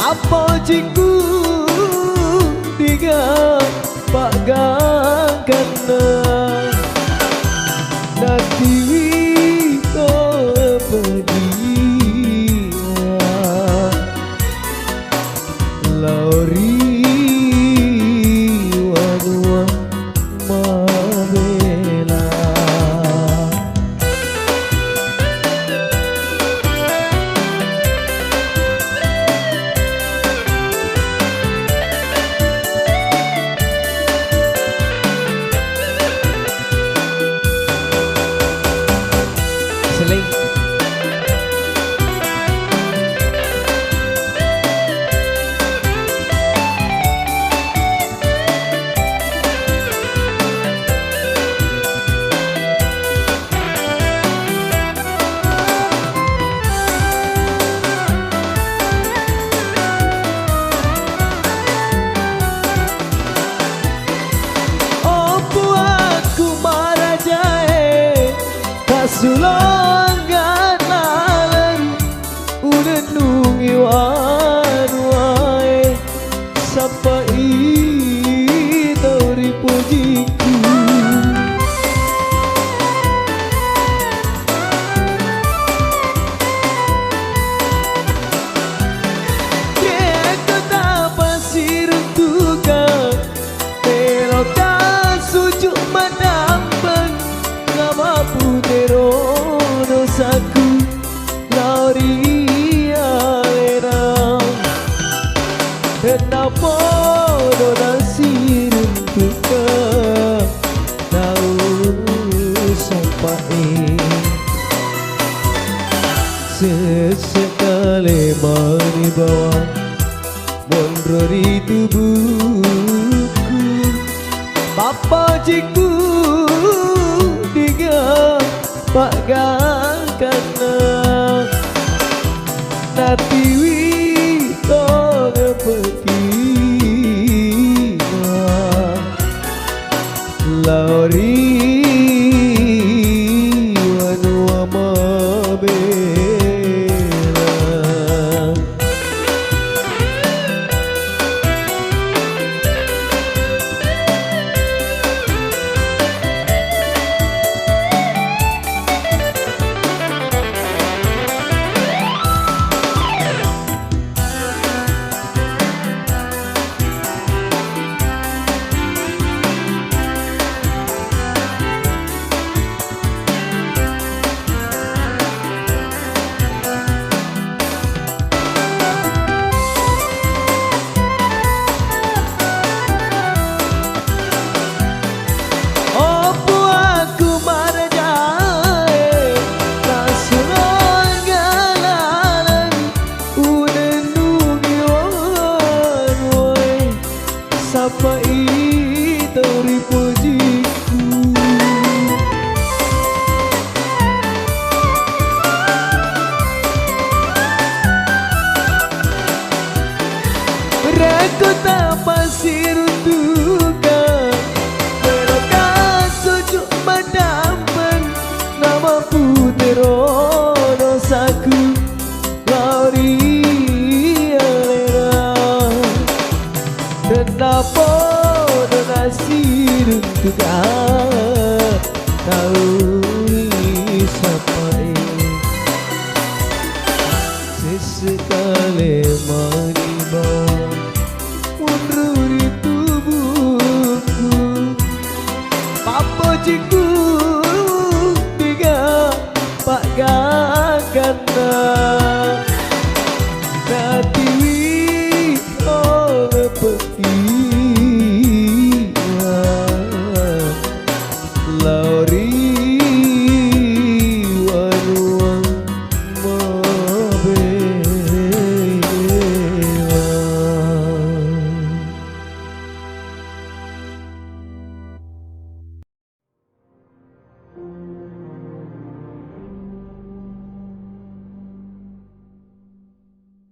Apa jiku tiga pagangkan nanti kau pergi lauri wanua mabela Seling sulongan lalan unenungi wanuai sampai tauri pujiku Kieko tak pasir tukang pelokan sujuk menambang nama putero dosaku lauri alera kenapa dona sirun tuka tahu sampai sesekali mani bawa mondrori tubuhku Papa jiku pagangkan nanti wito pergi lauri wanua mabela sampai tauri pujiku Raku tak pasir duka pelokan sujuk menambang nama putero dosaku lauri kenapa dona sirun juga tahu sampai sesekali